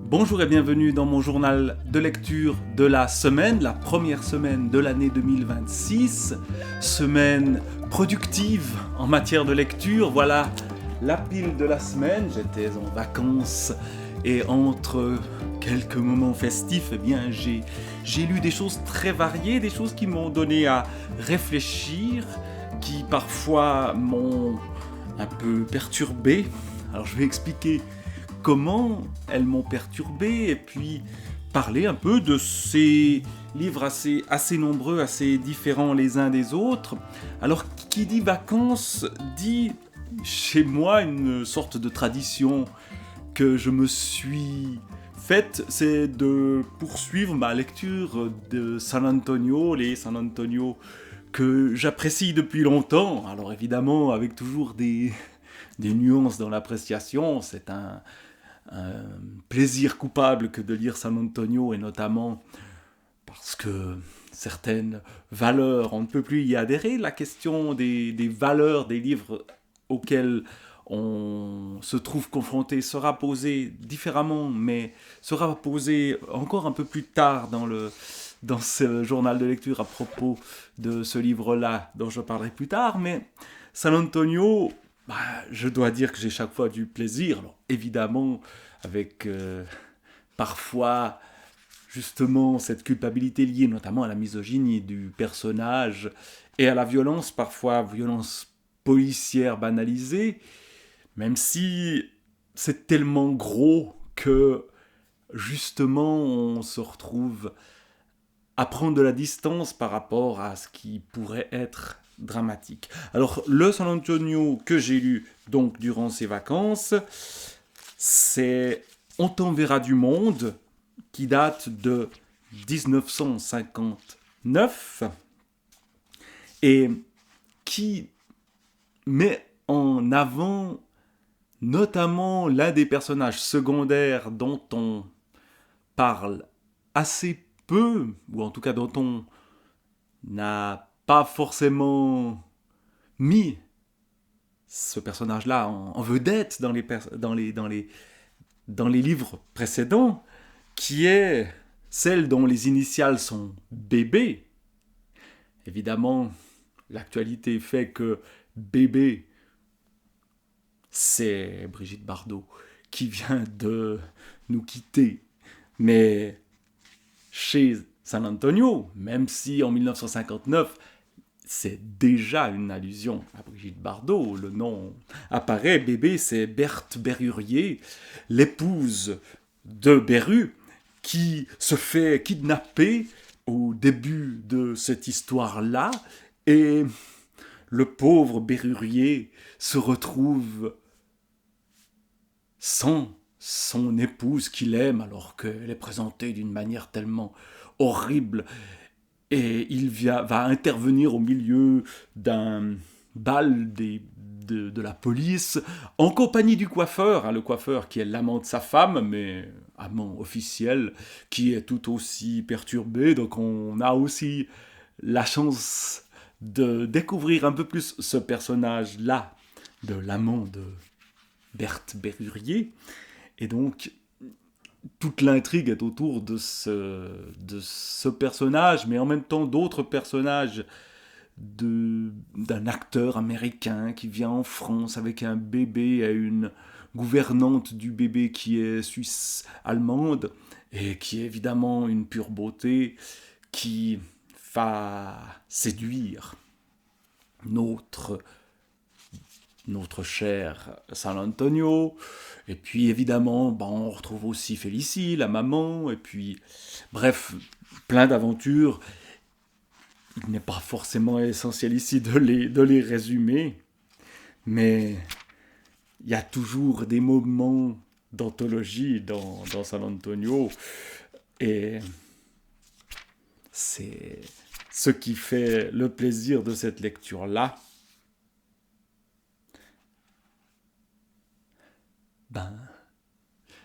Bonjour et bienvenue dans mon journal de lecture de la semaine, la première semaine de l'année 2026. Semaine productive en matière de lecture. Voilà la pile de la semaine. J'étais en vacances et entre quelques moments festifs, eh bien, j'ai lu des choses très variées, des choses qui m'ont donné à réfléchir, qui parfois m'ont un peu perturbé. Alors je vais expliquer comment elles m'ont perturbé et puis parler un peu de ces livres assez nombreux, assez différents les uns des autres. Alors qui dit vacances dit chez moi une sorte de tradition que je me suis faite, c'est de poursuivre ma lecture de San Antonio, les San Antonio que j'apprécie depuis longtemps. Alors évidemment avec toujours des nuances dans l'appréciation, c'est un plaisir coupable que de lire San Antonio, et notamment parce que certaines valeurs, on ne peut plus y adhérer. La question des valeurs des livres auxquels on se trouve confronté sera posée différemment, mais sera posée encore un peu plus tard dans ce journal de lecture à propos de ce livre-là dont je parlerai plus tard. Mais San Antonio, je dois dire que j'ai chaque fois du plaisir. Alors, évidemment, avec parfois justement cette culpabilité liée notamment à la misogynie du personnage et à la violence, parfois violence policière banalisée, même si c'est tellement gros que justement on se retrouve à prendre de la distance par rapport à ce qui pourrait être dramatique. Alors, le San Antonio que j'ai lu donc durant ces vacances, c'est On t'enverra du monde, qui date de 1959 et qui met en avant notamment l'un des personnages secondaires dont on parle assez peu, ou en tout cas dont on n'a pas forcément mis ce personnage-là en vedette dans les livres précédents, qui est celle dont les initiales sont bébé. Évidemment, l'actualité fait que bébé, c'est Brigitte Bardot qui vient de nous quitter. Mais chez San Antonio, même si en 1959, c'est déjà une allusion à Brigitte Bardot, le nom apparaît, bébé, c'est Berthe Berrurier, l'épouse de Berru, qui se fait kidnapper au début de cette histoire-là, et le pauvre Berrurier se retrouve sans son épouse qu'il aime, alors qu'elle est présentée d'une manière tellement horrible, et il va intervenir au milieu d'un bal de la police, en compagnie du coiffeur, le coiffeur qui est l'amant de sa femme, mais amant officiel, qui est tout aussi perturbé. Donc on a aussi la chance de découvrir un peu plus ce personnage-là, de l'amant de Berthe Berrurier. Et donc, toute l'intrigue est autour de ce personnage, mais en même temps d'autres personnages d'un acteur américain qui vient en France avec un bébé et une gouvernante du bébé qui est suisse-allemande et qui est évidemment une pure beauté qui va séduire notre cher San Antonio. Et puis évidemment, on retrouve aussi Félicie, la maman, et puis bref, plein d'aventures. Il n'est pas forcément essentiel ici de les résumer, mais il y a toujours des moments d'anthologie dans San Antonio, et c'est ce qui fait le plaisir de cette lecture-là.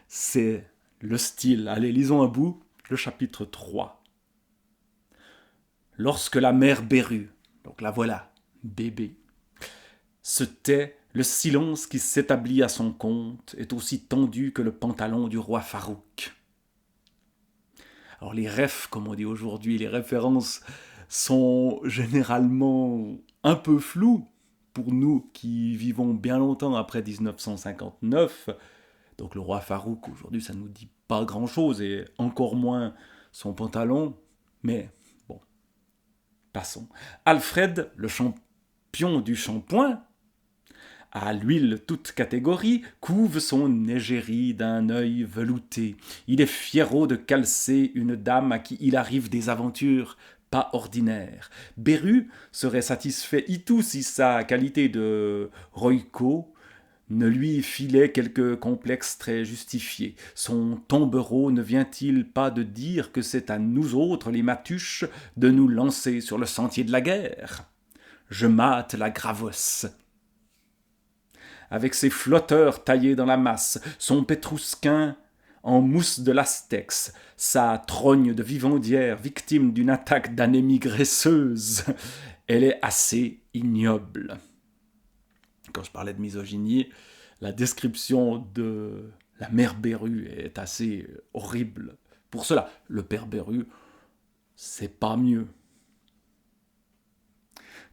C'est le style. Allez, lisons à bout le chapitre 3. Lorsque la mère Berru, donc la voilà, bébé, se tait Le silence qui s'établit à son compte est aussi tendu que le pantalon du roi Farouk. Alors les refs, comme on dit aujourd'hui, les références sont généralement un peu floues pour nous qui vivons bien longtemps après 1959. Donc le roi Farouk, aujourd'hui, ça ne nous dit pas grand-chose, et encore moins son pantalon. Mais bon, passons. Alfred, le champion du shampoing, à l'huile toute catégorie, couve son égérie d'un œil velouté. Il est fiero de calcer une dame à qui il arrive des aventures pas ordinaires. Beru serait satisfait itou si sa qualité de roïco ne lui filait quelque complexe très justifié. Son tombereau ne vient-il pas de dire que c'est à nous autres, les matuches, de nous lancer sur le sentier de la guerre? Je mate la Gravos. Avec ses flotteurs taillés dans la masse, son pétrousquin en mousse de l'astex, sa trogne de vivandière victime d'une attaque d'anémie graisseuse, elle est assez ignoble. Quand je parlais de misogynie, la description de la mère Beru est assez horrible. Pour cela, le père Beru, c'est pas mieux.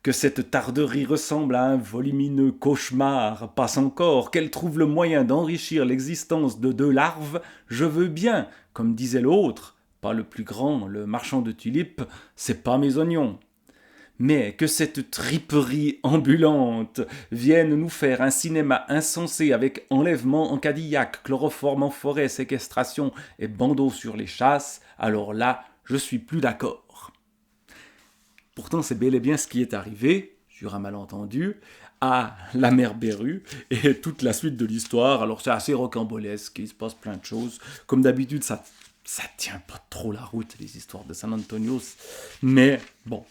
Que cette tarderie ressemble à un volumineux cauchemar passe encore, qu'elle trouve le moyen d'enrichir l'existence de deux larves, je veux bien, comme disait l'autre, pas le plus grand, le marchand de tulipes, c'est pas mes oignons. Mais que cette triperie ambulante vienne nous faire un cinéma insensé avec enlèvement en Cadillac, chloroforme en forêt, séquestration et bandeau sur les chasses, alors là, je suis plus d'accord. Pourtant, c'est bel et bien ce qui est arrivé, sur un malentendu, à la mère Beru et toute la suite de l'histoire. Alors c'est assez rocambolesque, il se passe plein de choses. Comme d'habitude, ça tient pas trop la route, les histoires de San Antonio. Mais bon,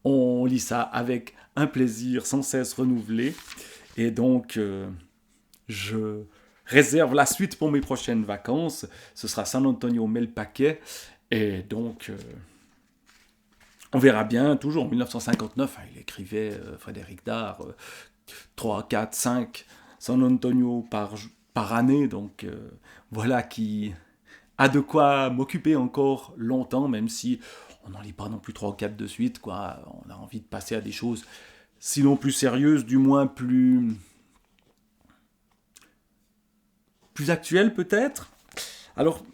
on lit ça avec un plaisir sans cesse renouvelé. Et donc, je réserve la suite pour mes prochaines vacances. Ce sera San Antonio Melpaquet. Et donc, on verra bien. Toujours en 1959, il écrivait, Frédéric Dard, 3, 4, 5 San Antonio par année. Donc, voilà qui a de quoi m'occuper encore longtemps, même si on n'en lit pas non plus 3 ou 4 de suite, quoi. On a envie de passer à des choses, sinon plus sérieuses, du moins plus actuelles peut-être. Alors,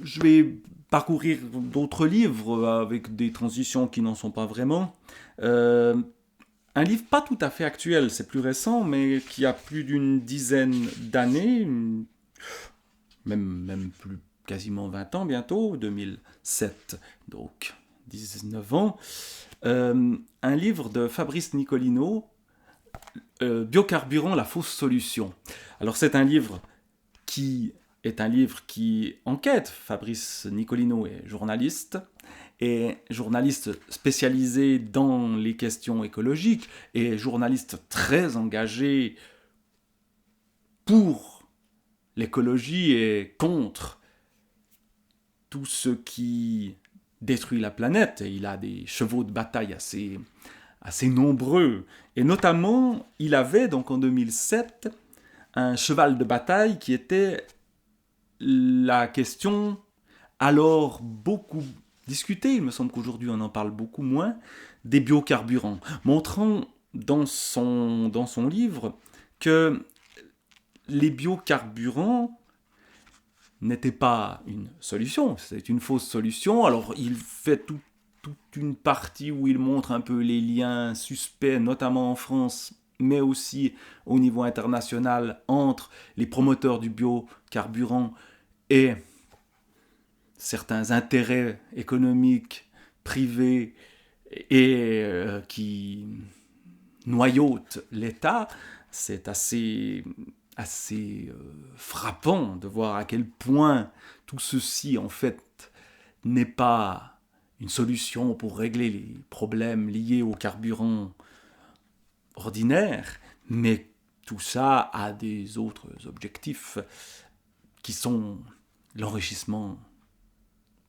je vais parcourir d'autres livres avec des transitions qui n'en sont pas vraiment. Un livre pas tout à fait actuel, c'est plus récent, mais qui a plus d'une dizaine d'années, même plus, quasiment 20 ans bientôt, 2007, donc 19 ans. Un livre de Fabrice Nicolino, Biocarburant, la fausse solution. Alors c'est un livre qui enquête. Fabrice Nicolino est journaliste spécialisé dans les questions écologiques et journaliste très engagé pour l'écologie et contre tout ce qui détruit la planète. Et il a des chevaux de bataille assez nombreux. Et notamment, il avait donc en 2007 un cheval de bataille qui était la question, alors beaucoup discutée, il me semble qu'aujourd'hui on en parle beaucoup moins, des biocarburants, montrant dans son livre que les biocarburants n'étaient pas une solution, c'est une fausse solution. Alors il fait toute une partie où il montre un peu les liens suspects, notamment en France, mais aussi au niveau international, entre les promoteurs du biocarburant et certains intérêts économiques privés et qui noyautent l'État. C'est assez frappant de voir à quel point tout ceci, en fait, n'est pas une solution pour régler les problèmes liés au carburant ordinaire, mais tout ça a des autres objectifs qui sont l'enrichissement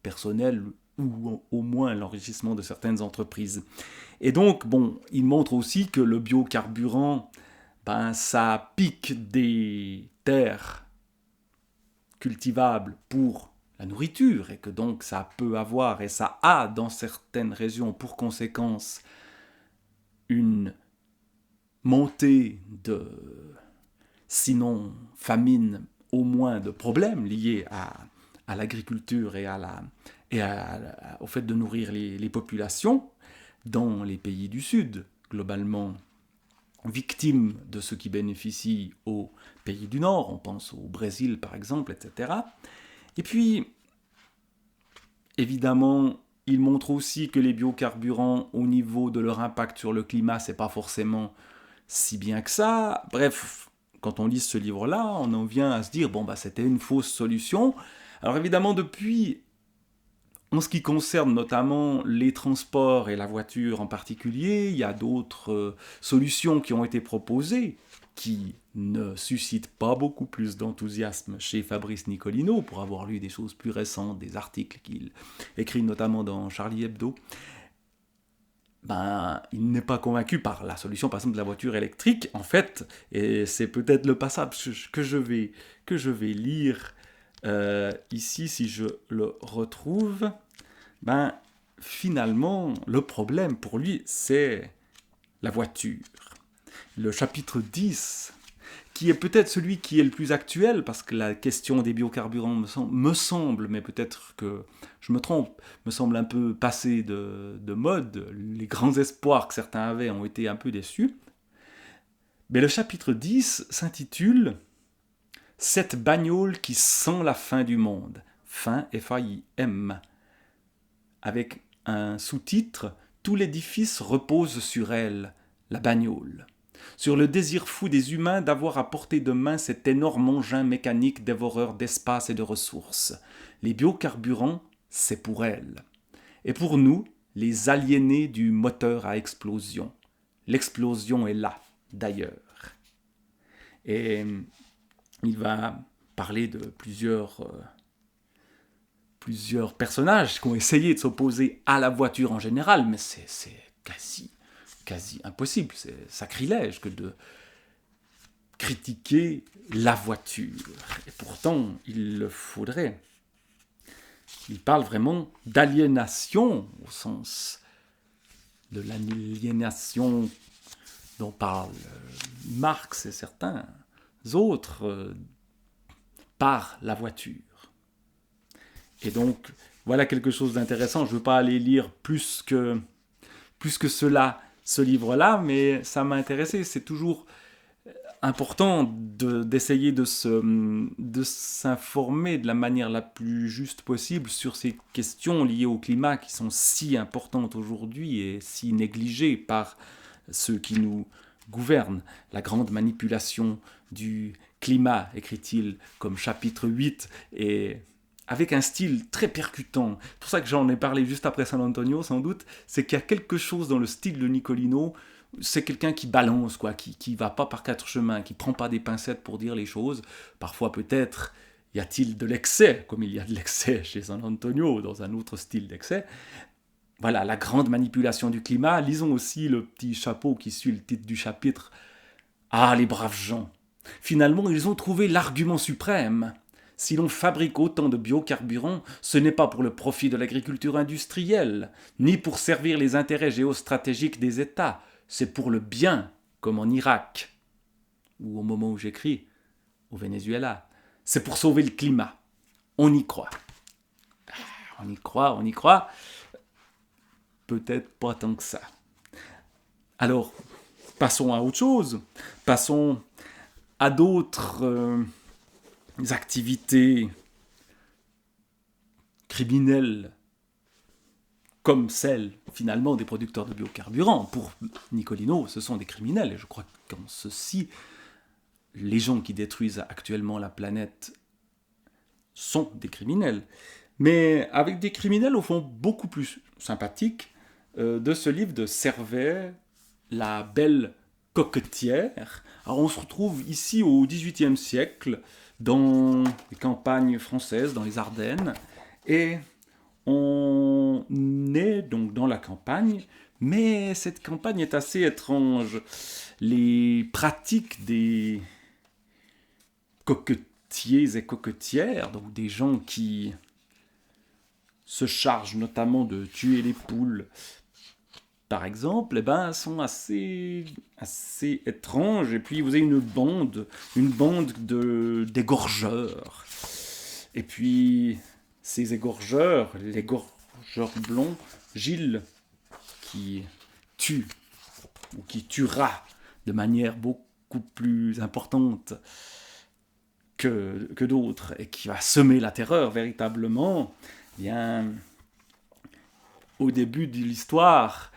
personnel ou au moins l'enrichissement de certaines entreprises. Et donc, bon, il montre aussi que le biocarburant ben, ça pique des terres cultivables pour la nourriture, et que donc ça peut avoir, et ça a dans certaines régions pour conséquence, une montée de, sinon famine, au moins de problèmes liés à l'agriculture et, au fait de nourrir les populations dans les pays du Sud, globalement victimes de ce qui bénéficie aux pays du Nord, on pense au Brésil par exemple, etc. Et puis, évidemment, il montre aussi que les biocarburants, au niveau de leur impact sur le climat, c'est pas forcément si bien que ça. Bref, quand on lit ce livre-là, on en vient à se dire, bon, bah, c'était une fausse solution. Alors évidemment, depuis, en ce qui concerne notamment les transports et la voiture en particulier, il y a d'autres solutions qui ont été proposées, qui ne suscitent pas beaucoup plus d'enthousiasme chez Fabrice Nicolino, pour avoir lu des choses plus récentes, des articles qu'il écrit notamment dans Charlie Hebdo. Ben, il n'est pas convaincu par la solution, par exemple, de la voiture électrique, en fait, et c'est peut-être le passage que je vais lire ici, si je le retrouve. Ben, finalement, le problème pour lui, c'est la voiture. Le chapitre 10, qui est peut-être celui qui est le plus actuel, parce que la question des biocarburants me semble, mais peut-être que je me trompe, me semble un peu passée de mode. Les grands espoirs que certains avaient ont été un peu déçus. Mais le chapitre 10 s'intitule « Cette bagnole qui sent la fin du monde ». Fin, F-A-I-M. Avec un sous-titre « Tout l'édifice repose sur elle, la bagnole ». Sur le désir fou des humains d'avoir à portée de main cet énorme engin mécanique dévoreur d'espace et de ressources. Les biocarburants, c'est pour elle. Et pour nous, les aliénés du moteur à explosion. L'explosion est là, d'ailleurs. Et il va parler de plusieurs personnages qui ont essayé de s'opposer à la voiture en général, mais c'est quasi impossible, c'est sacrilège que de critiquer la voiture. Et pourtant, il le faudrait. Il parle vraiment d'aliénation, au sens de l'aliénation dont parlent Marx et certains autres par la voiture. Et donc, voilà quelque chose d'intéressant. Je ne veux pas aller lire plus que cela, ce livre-là, mais ça m'a intéressé. C'est toujours important d'essayer de s'informer de la manière la plus juste possible sur ces questions liées au climat qui sont si importantes aujourd'hui et si négligées par ceux qui nous gouvernent. La grande manipulation du climat, écrit-il comme chapitre 8, et avec un style très percutant. C'est pour ça que j'en ai parlé juste après San Antonio, sans doute, c'est qu'il y a quelque chose dans le style de Nicolino, c'est quelqu'un qui balance, quoi, qui va pas par quatre chemins, qui prend pas des pincettes pour dire les choses. Parfois, peut-être, y a-t-il de l'excès, comme il y a de l'excès chez San Antonio, dans un autre style d'excès. Voilà, la grande manipulation du climat. Lisons aussi le petit chapeau qui suit le titre du chapitre. Ah, les braves gens! Finalement, ils ont trouvé l'argument suprême. Si l'on fabrique autant de biocarburants, ce n'est pas pour le profit de l'agriculture industrielle, ni pour servir les intérêts géostratégiques des États, c'est pour le bien, comme en Irak, ou au moment où j'écris, au Venezuela. C'est pour sauver le climat. On y croit. On y croit. Peut-être pas tant que ça. Alors, passons à autre chose. Passons à d'autres activités criminelles comme celle, finalement, des producteurs de biocarburants. Pour Nicolino, ce sont des criminels. Et je crois qu'en ceci, les gens qui détruisent actuellement la planète sont des criminels. Mais avec des criminels, au fond, beaucoup plus sympathiques, de ce livre de Servet, La belle coquetière. Alors on se retrouve ici au XVIIIe siècle, dans les campagnes françaises, dans les Ardennes, et on On est donc dans la campagne, mais cette campagne est assez étrange. Les pratiques des coquetiers et coquetières, donc des gens qui se chargent notamment de tuer les poules, par exemple, sont assez étranges. Et puis vous avez une bande d'égorgeurs. Et puis ces égorgeurs, l'égorgeur blond, Gilles, qui tue, ou qui tuera de manière beaucoup plus importante que d'autres, et qui va semer la terreur véritablement, bien, au début de l'histoire,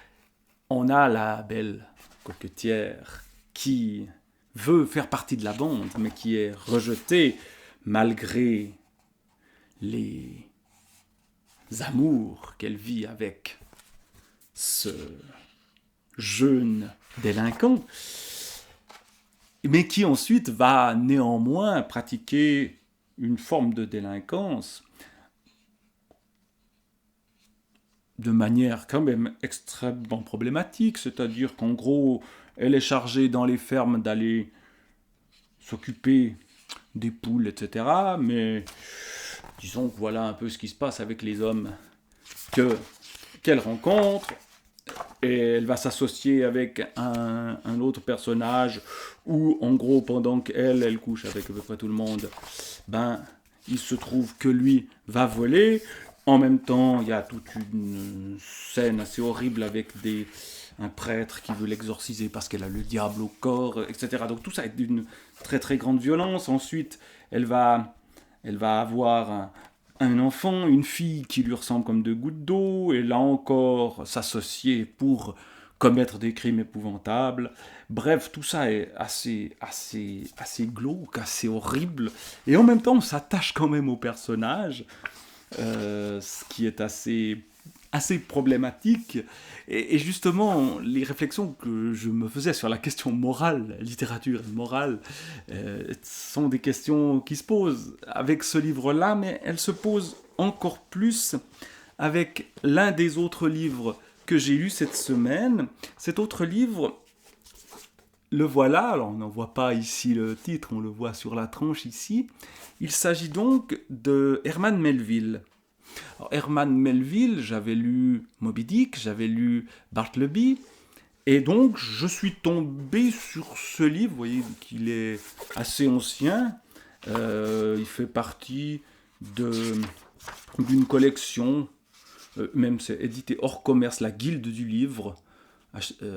on a la belle coquetière qui veut faire partie de la bande, mais qui est rejetée malgré les amours qu'elle vit avec ce jeune délinquant, mais qui ensuite va néanmoins pratiquer une forme de délinquance de manière quand même extrêmement problématique, c'est-à-dire qu'en gros, elle est chargée dans les fermes d'aller s'occuper des poules, etc. Mais disons que voilà un peu ce qui se passe avec les hommes qu'elle rencontre, et elle va s'associer avec un autre personnage où, en gros, pendant qu'elle couche avec à peu près tout le monde, il se trouve que lui va voler. En même temps, il y a toute une scène assez horrible avec un prêtre qui veut l'exorciser parce qu'elle a le diable au corps, etc. Donc tout ça est d'une très très grande violence. Ensuite, elle va avoir un enfant, une fille qui lui ressemble comme deux gouttes d'eau, et là encore s'associer pour commettre des crimes épouvantables. Bref, tout ça est assez glauque, assez horrible, et en même temps on s'attache quand même au personnage, ce qui est assez problématique. Et justement, les réflexions que je me faisais sur la question morale, littérature et morale, sont des questions qui se posent avec ce livre-là, mais elles se posent encore plus avec l'un des autres livres que j'ai lu cette semaine. Cet autre livre, le voilà, alors on n'en voit pas ici le titre, on le voit sur la tranche ici. Il s'agit donc de Herman Melville. Alors, Herman Melville, j'avais lu Moby Dick, j'avais lu Bartleby, et donc je suis tombé sur ce livre. Vous voyez qu'il est assez ancien, il fait partie d'une collection, même c'est édité hors commerce, la Guilde du Livre,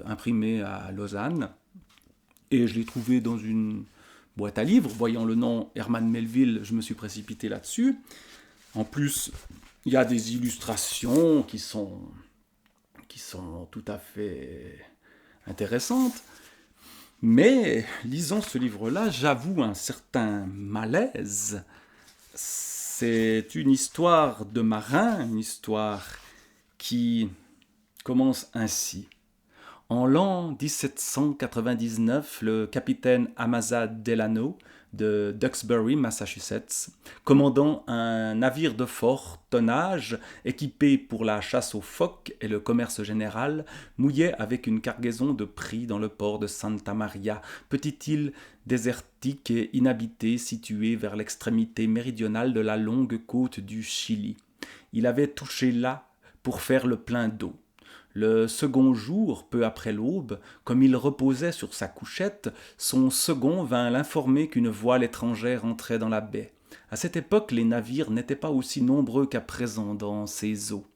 imprimé à Lausanne, et je l'ai trouvé dans une boîte à livres. Voyant le nom Herman Melville, je me suis précipité là-dessus. En plus, il y a des illustrations qui sont tout à fait intéressantes. Mais, lisant ce livre-là, j'avoue un certain malaise. C'est une histoire de marin, une histoire qui commence ainsi. En l'an 1799, le capitaine Amasa Delano de Duxbury, Massachusetts, commandant un navire de fort tonnage équipé pour la chasse aux phoques et le commerce général, mouillait avec une cargaison de prix dans le port de Santa Maria, petite île désertique et inhabitée située vers l'extrémité méridionale de la longue côte du Chili. Il avait touché là pour faire le plein d'eau. Le second jour, peu après l'aube, comme il reposait sur sa couchette, son second vint l'informer qu'une voile étrangère entrait dans la baie. À cette époque, les navires n'étaient pas aussi nombreux qu'à présent dans ces eaux.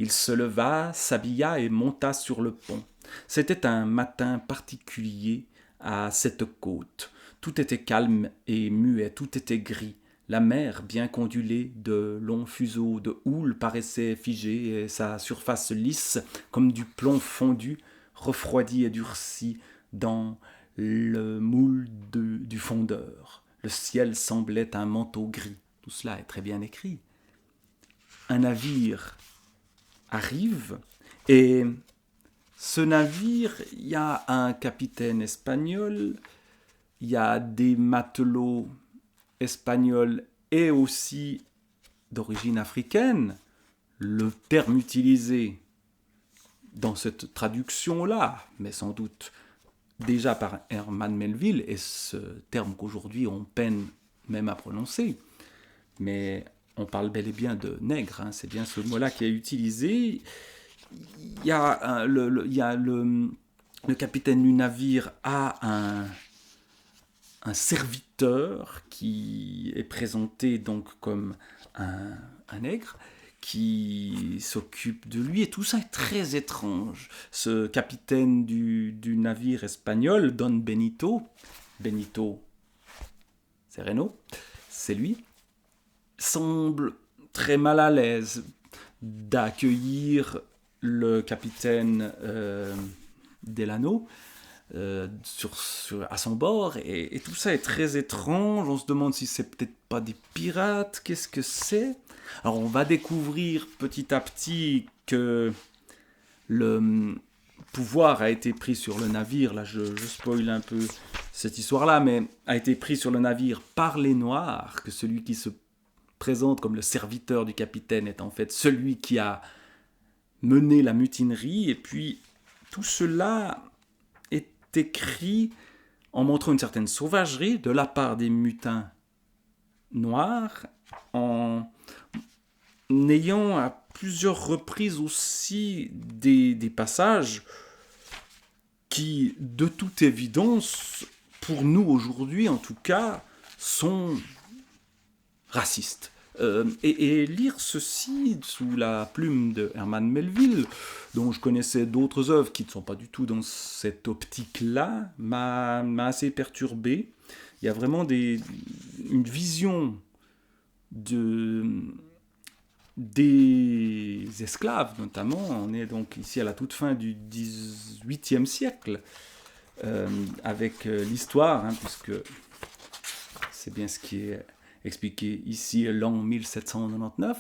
Il se leva, s'habilla et monta sur le pont. C'était un matin particulier à cette côte. Tout était calme et muet, tout était gris. La mer, bien qu'ondulée, de longs fuseaux de houle paraissait figée, et sa surface lisse, comme du plomb fondu, refroidi et durci dans le moule du fondeur. Le ciel semblait un manteau gris. Tout cela est très bien écrit. Un navire arrive, et ce navire, il y a un capitaine espagnol, il y a des matelots espagnol et aussi d'origine africaine, le terme utilisé dans cette traduction-là, mais sans doute déjà par Herman Melville, est ce terme qu'aujourd'hui on peine même à prononcer. Mais on parle bel et bien de nègre, hein, c'est bien ce mot-là qui est utilisé. Il y a, le capitaine du navire a un serviteur qui est présenté donc comme un nègre, qui s'occupe de lui, et tout ça est très étrange. Ce capitaine du navire espagnol, Don Benito Sereno, c'est lui, semble très mal à l'aise d'accueillir le capitaine Delano à son bord, et tout ça est très étrange. On se demande si c'est peut-être pas des pirates, qu'est-ce que c'est. Alors on va découvrir petit à petit que le pouvoir a été pris sur le navire, là je spoil un peu cette histoire-là, mais a été pris sur le navire par les Noirs, que celui qui se présente comme le serviteur du capitaine est en fait celui qui a mené la mutinerie, et puis tout cela est écrit en montrant une certaine sauvagerie de la part des mutins noirs, en ayant à plusieurs reprises aussi des passages qui, de toute évidence, pour nous aujourd'hui en tout cas, sont racistes. Et lire ceci sous la plume de Herman Melville, dont je connaissais d'autres œuvres qui ne sont pas du tout dans cette optique-là, m'a assez perturbé. Il y a vraiment une vision des esclaves, notamment. On est donc ici à la toute fin du XVIIIe siècle, avec l'histoire, hein, puisque c'est bien ce qui est expliqué ici, l'an 1799,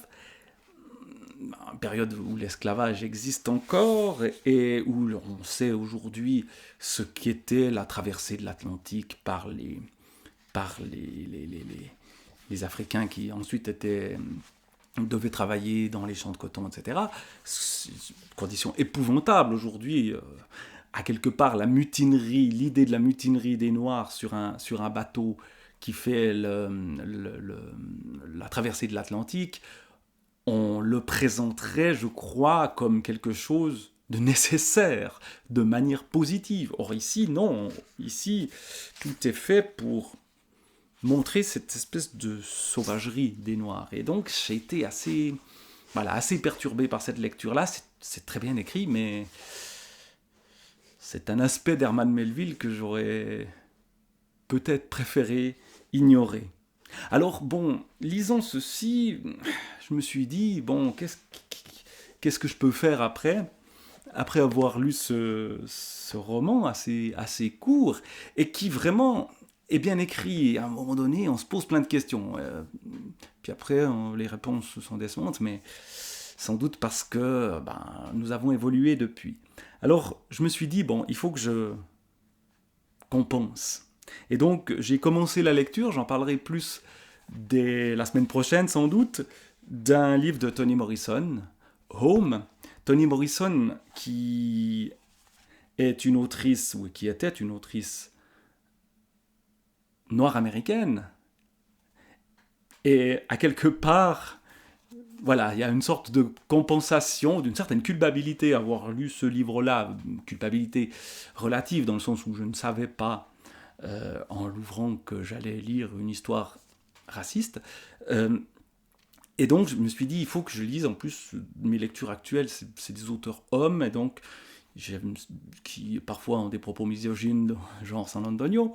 une période où l'esclavage existe encore et où on sait aujourd'hui ce qu'était la traversée de l'Atlantique par les Africains qui ensuite devaient travailler dans les champs de coton, etc. Conditions épouvantables aujourd'hui. À quelque part, l'idée de la mutinerie des Noirs sur un bateau qui fait la traversée de l'Atlantique, on le présenterait, je crois, comme quelque chose de nécessaire, de manière positive. Or ici, non. Ici, tout est fait pour montrer cette espèce de sauvagerie des Noirs. Et donc, j'ai été assez perturbé par cette lecture-là. C'est très bien écrit, mais c'est un aspect d'Herman Melville que j'aurais peut-être préféré ignorer. Alors, bon, lisant ceci, je me suis dit, bon, qu'est-ce que je peux faire après avoir lu ce roman assez court, et qui vraiment est bien écrit. À un moment donné, on se pose plein de questions. Puis après, les réponses sont décevantes, mais sans doute parce que nous avons évolué depuis. Alors, je me suis dit, bon, il faut que je compense. Et donc, j'ai commencé la lecture, j'en parlerai plus dès la semaine prochaine, sans doute, d'un livre de Toni Morrison, Home. Toni Morrison, qui est une autrice, ou qui était une autrice noire américaine, et à quelque part, voilà, il y a une sorte de compensation, d'une certaine culpabilité à avoir lu ce livre-là, culpabilité relative dans le sens où je ne savais pas, en l'ouvrant, que j'allais lire une histoire raciste. Et donc je me suis dit, il faut que je lise, en plus mes lectures actuelles, c'est des auteurs hommes, et donc qui parfois ont des propos misogynes, genre San Antonio.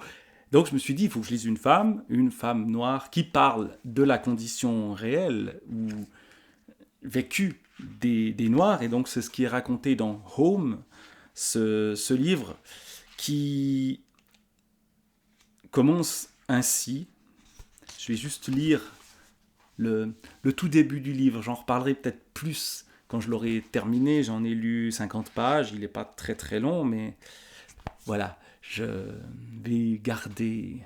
Donc je me suis dit, il faut que je lise une femme noire, qui parle de la condition réelle ou vécue des Noirs, et donc c'est ce qui est raconté dans Home, ce livre qui commence ainsi. Je vais juste lire le tout début du livre, j'en reparlerai peut-être plus quand je l'aurai terminé. J'en ai lu 50 pages, il n'est pas très très long, mais voilà, je vais garder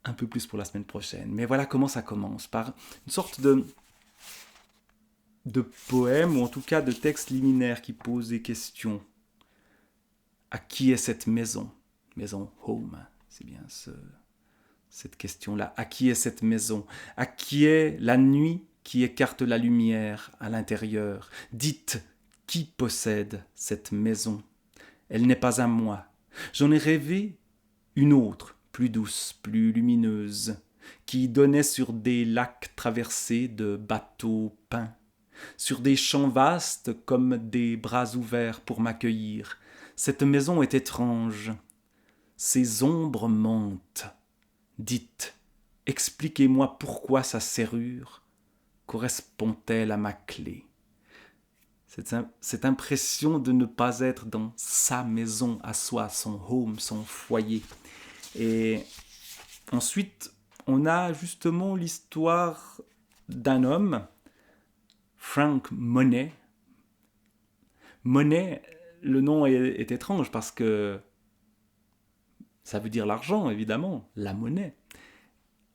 un peu plus pour la semaine prochaine. Mais voilà comment ça commence, par une sorte de de poèmes, ou en tout cas de textes liminaires qui posent des questions. À qui est cette maison? Maison, home, c'est bien cette question-là. À qui est cette maison? À qui est la nuit qui écarte la lumière à l'intérieur? Dites, qui possède cette maison? Elle n'est pas à moi. J'en ai rêvé une autre, plus douce, plus lumineuse, qui donnait sur des lacs traversés de bateaux peints, sur des champs vastes comme des bras ouverts pour m'accueillir. Cette maison est étrange. Ses ombres montent. Dites, expliquez-moi pourquoi sa serrure correspond-elle à ma clé? Cette impression de ne pas être dans sa maison à soi, son home, son foyer. Et ensuite, on a justement l'histoire d'un homme, Frank Monet. Monet, le nom est étrange parce que ça veut dire l'argent, évidemment, la monnaie.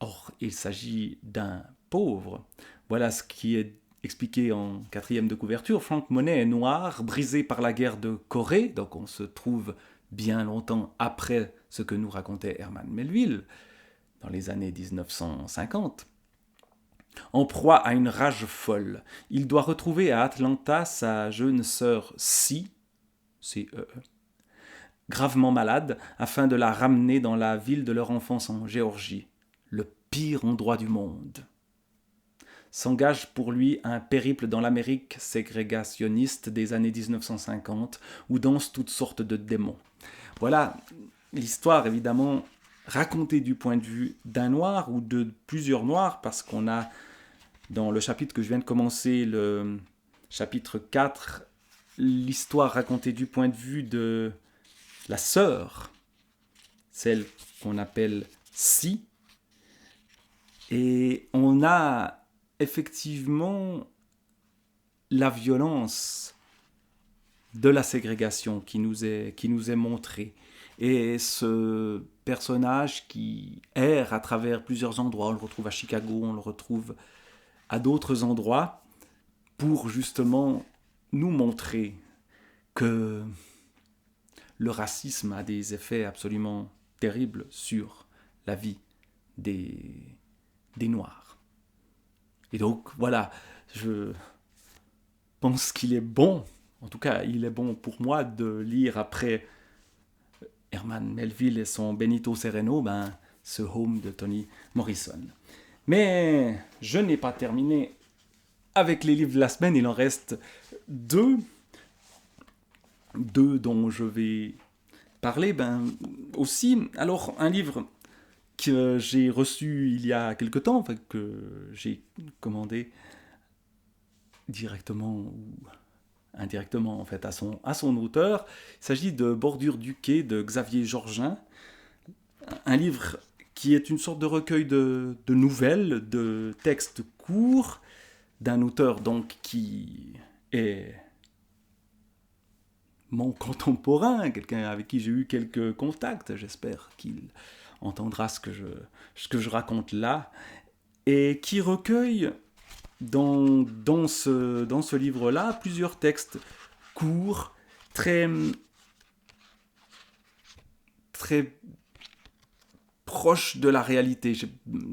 Or, il s'agit d'un pauvre. Voilà ce qui est expliqué en 4e de couverture. Frank Monet est noir, brisé par la guerre de Corée, donc on se trouve bien longtemps après ce que nous racontait Herman Melville, dans les années 1950. En proie à une rage folle, il doit retrouver à Atlanta sa jeune sœur C, C-E-E, gravement malade, afin de la ramener dans la ville de leur enfance en Géorgie, le pire endroit du monde. S'engage pour lui un périple dans l'Amérique ségrégationniste des années 1950, où dansent toutes sortes de démons. Voilà l'histoire, évidemment, racontée du point de vue d'un noir ou de plusieurs noirs, parce qu'on a, dans le chapitre que je viens de commencer, le chapitre 4, l'histoire racontée du point de vue de la sœur, celle qu'on appelle Si, et on a effectivement la violence de la ségrégation qui nous est montrée. Et ce personnage qui erre à travers plusieurs endroits, on le retrouve à Chicago, on le retrouve à d'autres endroits, pour justement nous montrer que le racisme a des effets absolument terribles sur la vie des Noirs. Et donc, voilà, je pense qu'il est bon, en tout cas, il est bon pour moi de lire après Herman Melville et son Benito Sereno, ce Home de Toni Morrison. Mais je n'ai pas terminé avec les livres de la semaine, il en reste deux dont je vais parler aussi. Alors, un livre que j'ai reçu il y a quelque temps, que j'ai commandé directement ou indirectement en fait à son auteur. Il s'agit de Bordure du quai de Xavier Georgin, un livre qui est une sorte de recueil de nouvelles, de textes courts, d'un auteur donc qui est mon contemporain, quelqu'un avec qui j'ai eu quelques contacts, j'espère qu'il entendra ce que je raconte là, et qui recueille dans ce livre-là plusieurs textes courts, très proches de la réalité.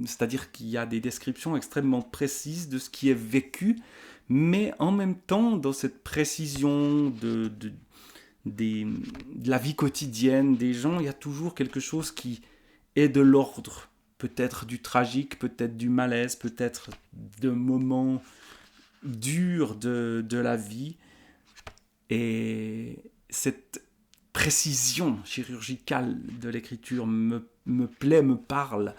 C'est-à-dire qu'il y a des descriptions extrêmement précises de ce qui est vécu, mais en même temps, dans cette précision de la vie quotidienne des gens, il y a toujours quelque chose qui est de l'ordre, peut-être du tragique, peut-être du malaise, peut-être de moments durs de la vie. Et cette précision chirurgicale de l'écriture me plaît, me parle.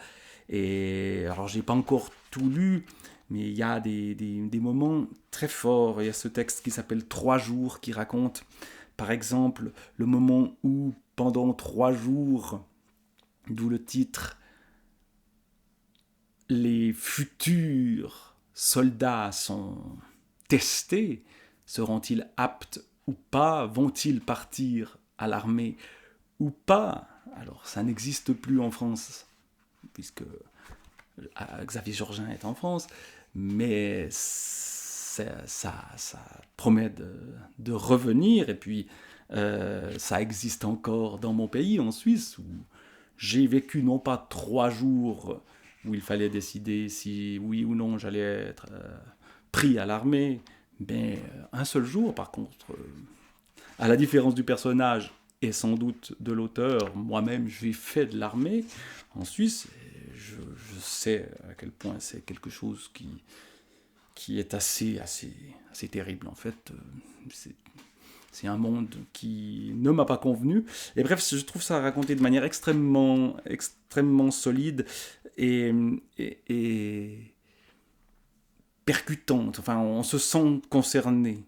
Et alors, j'ai pas encore tout lu, mais il y a des moments très forts. Il y a ce texte qui s'appelle 3 jours, qui raconte, par exemple, le moment où, pendant 3 jours, d'où le titre, les futurs soldats sont testés. Seront-ils aptes ou pas? Vont-ils partir à l'armée ou pas? Alors, ça n'existe plus en France, puisque Xavier Georgin est en France, mais ça promet de revenir. Et puis, ça existe encore dans mon pays, en Suisse, où j'ai vécu non pas 3 jours où il fallait décider si oui ou non j'allais être pris à l'armée, mais un seul jour, par contre, à la différence du personnage et sans doute de l'auteur, moi-même j'ai fait de l'armée en Suisse, et je sais à quel point c'est quelque chose qui est assez terrible en fait. C'est un monde qui ne m'a pas convenu. Et bref, je trouve ça raconté de manière extrêmement solide et percutante. Enfin, on se sent concerné.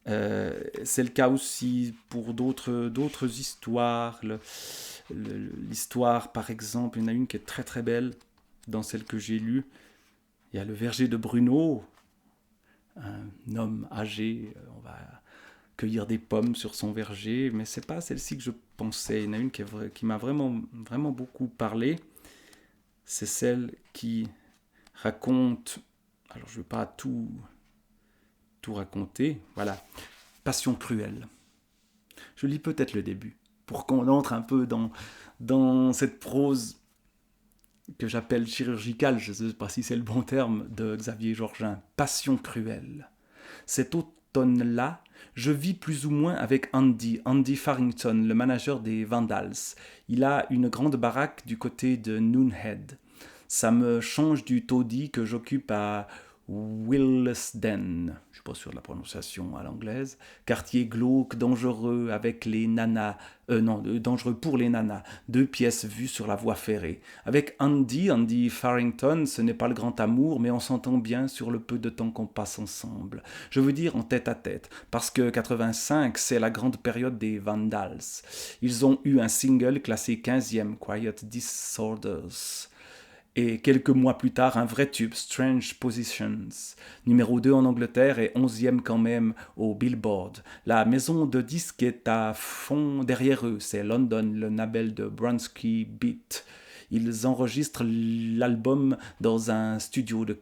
C'est le cas aussi pour d'autres histoires. L'histoire, par exemple, il y en a une qui est très très belle dans celle que j'ai lue. Il y a le verger de Bruno, un homme âgé, on va cueillir des pommes sur son verger, mais c'est pas celle-ci que je pensais. Il y en a une qui m'a vraiment beaucoup parlé. C'est celle qui raconte, alors je ne vais pas tout raconter, voilà, Passion cruelle. Je lis peut-être le début, pour qu'on entre un peu dans cette prose que j'appelle chirurgicale, je ne sais pas si c'est le bon terme, de Xavier Georgin. Passion cruelle. Cet automne-là, je vis plus ou moins avec Andy Farrington, le manager des Vandals. Il a une grande baraque du côté de Noonhead. Ça me change du taudis que j'occupe à Willesden, je ne suis pas sûr de la prononciation à l'anglaise, quartier glauque, dangereux avec les nanas, dangereux pour les nanas, 2 pièces vues sur la voie ferrée. Avec Andy Farrington, ce n'est pas le grand amour, mais on s'entend bien sur le peu de temps qu'on passe ensemble. Je veux dire en tête à tête, parce que 85, c'est la grande période des Vandals. Ils ont eu un single classé 15e, Quiet Disorders. Et quelques mois plus tard, un vrai tube, Strange Positions, numéro 2 en Angleterre et 11e quand même au Billboard. La maison de disques est à fond derrière eux, c'est London, le label de Bronski Beat. Ils enregistrent l'album dans un studio de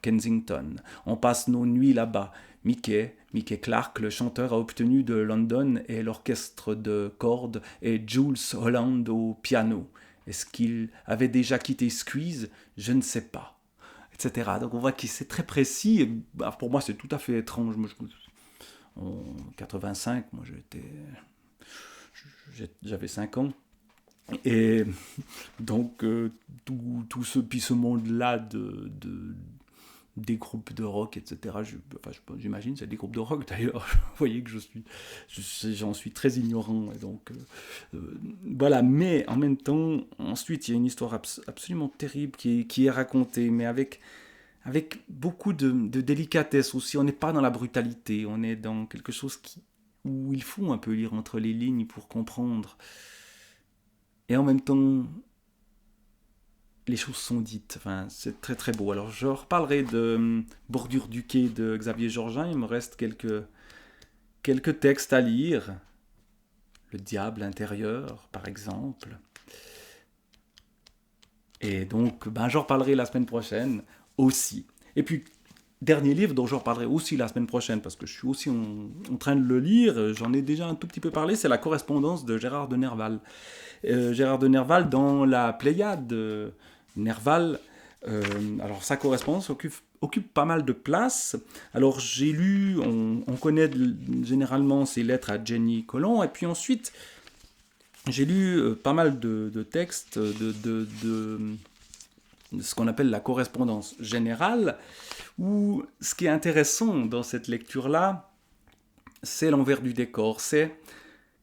Kensington. On passe nos nuits là-bas. Mickey Clark, le chanteur, a obtenu de London et l'orchestre de cordes et Jules Holland au piano. Est-ce qu'il avait déjà quitté Squeeze ? Je ne sais pas. Etc. Donc on voit que c'est très précis. Et, pour moi, c'est tout à fait étrange. En 85, moi j'avais 5 ans. Et donc, tout ce monde-là des groupes de rock, etc. J'imagine, c'est des groupes de rock d'ailleurs. Vous voyez que j'en suis très ignorant. Et donc, voilà. Mais en même temps, ensuite, il y a une histoire absolument terrible qui est racontée, mais avec beaucoup de délicatesse aussi. On n'est pas dans la brutalité, on est dans quelque chose où il faut un peu lire entre les lignes pour comprendre. Et en même temps, les choses sont dites. Enfin, c'est très très beau. Alors je reparlerai de Bordure du quai de Xavier Georgin. Il me reste quelques textes à lire. Le diable intérieur, par exemple. Et donc, j'en reparlerai la semaine prochaine aussi. Et puis, dernier livre dont je reparlerai aussi la semaine prochaine, parce que je suis aussi en train de le lire, j'en ai déjà un tout petit peu parlé, c'est La correspondance de Gérard de Nerval. Gérard de Nerval, dans la Pléiade de Nerval, alors sa correspondance occupe pas mal de place. Alors j'ai lu, on connaît généralement ses lettres à Jenny Colomb, et puis ensuite j'ai lu pas mal de textes de ce qu'on appelle la correspondance générale, où ce qui est intéressant dans cette lecture-là, c'est l'envers du décor. C'est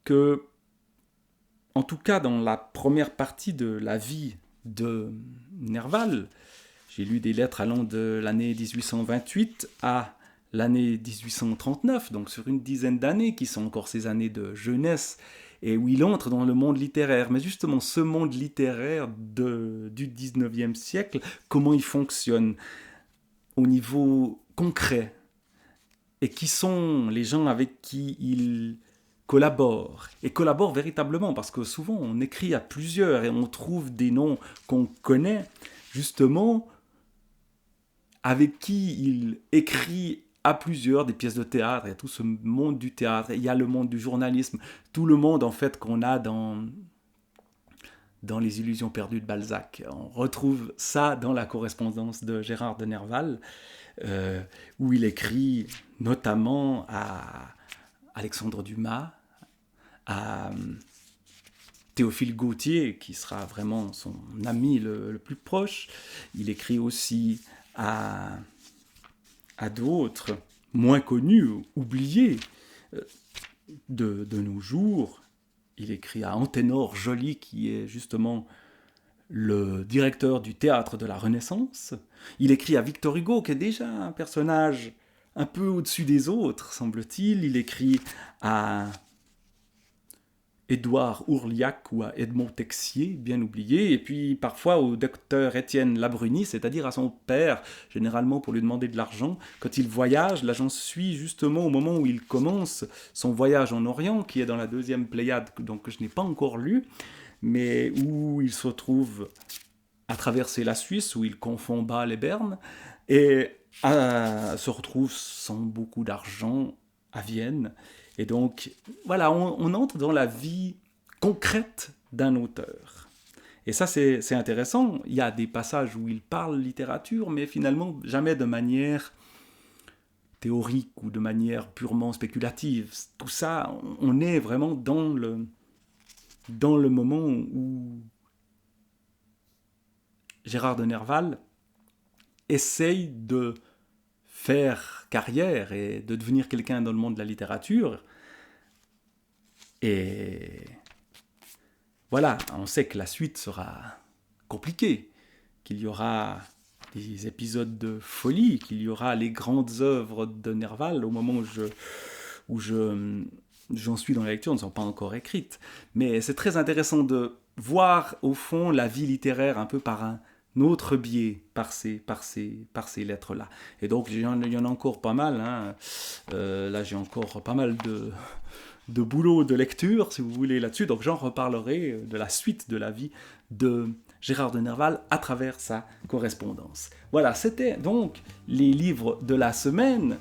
que, en tout cas dans la première partie de la vie de Nerval, j'ai lu des lettres allant de l'année 1828 à l'année 1839, donc sur une dizaine d'années, qui sont encore ces années de jeunesse, et où il entre dans le monde littéraire. Mais justement, ce monde littéraire du 19e siècle, comment il fonctionne au niveau concret, et qui sont les gens avec qui il collabore, et collabore véritablement, parce que souvent on écrit à plusieurs, et on trouve des noms qu'on connaît, justement, avec qui il écrit à plusieurs des pièces de théâtre, il y a tout ce monde du théâtre, il y a le monde du journalisme, tout le monde en fait qu'on a dans Les Illusions perdues de Balzac. On retrouve ça dans la correspondance de Gérard de Nerval, où il écrit notamment à Alexandre Dumas, à Théophile Gautier, qui sera vraiment son ami le plus proche. Il écrit aussi à d'autres, moins connus, oubliés de nos jours. Il écrit à Anténor Joly, qui est justement le directeur du théâtre de la Renaissance. Il écrit à Victor Hugo, qui est déjà un personnage un peu au-dessus des autres, semble-t-il. Il écrit à Édouard Ourliac ou à Edmond Texier, bien oublié, et puis parfois au docteur Étienne Labrunie, c'est-à-dire à son père, généralement pour lui demander de l'argent. Quand il voyage, l'agent suit justement au moment où il commence son voyage en Orient, qui est dans la deuxième Pléiade, donc que je n'ai pas encore lu, mais où il se retrouve à traverser la Suisse, où il confond Bâle et Berne, et se retrouve sans beaucoup d'argent à Vienne. Et donc, voilà, on entre dans la vie concrète d'un auteur. Et ça, c'est intéressant. Il y a des passages où il parle littérature, mais finalement, jamais de manière théorique ou de manière purement spéculative. Tout ça, on est vraiment dans le moment où Gérard de Nerval essaye de faire carrière et de devenir quelqu'un dans le monde de la littérature. Et voilà, on sait que la suite sera compliquée, qu'il y aura des épisodes de folie, qu'il y aura les grandes œuvres de Nerval au moment où j'en suis dans la lecture, ne sont pas encore écrites. Mais c'est très intéressant de voir au fond la vie littéraire un peu par un autre biais, par ces lettres-là. Et donc il y en a encore pas mal, hein. Là j'ai encore pas mal de boulot, de lecture, si vous voulez, là-dessus. Donc j'en reparlerai de la suite de la vie de Gérard de Nerval à travers sa correspondance. Voilà, c'était donc les livres de la semaine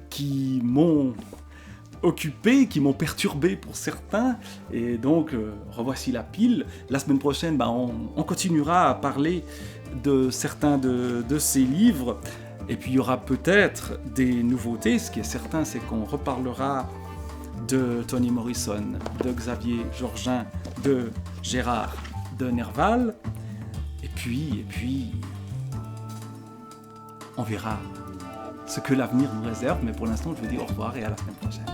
qui m'ont occupé, qui m'ont perturbé pour certains, et donc revoici la pile. La semaine prochaine, on continuera à parler de certains de ces livres, et puis il y aura peut-être des nouveautés. Ce qui est certain, c'est qu'on reparlera de Toni Morrison, de Xavier Georgin, de Gérard de Nerval, et puis on verra ce que l'avenir nous réserve, mais pour l'instant je vous dis au revoir et à la semaine prochaine.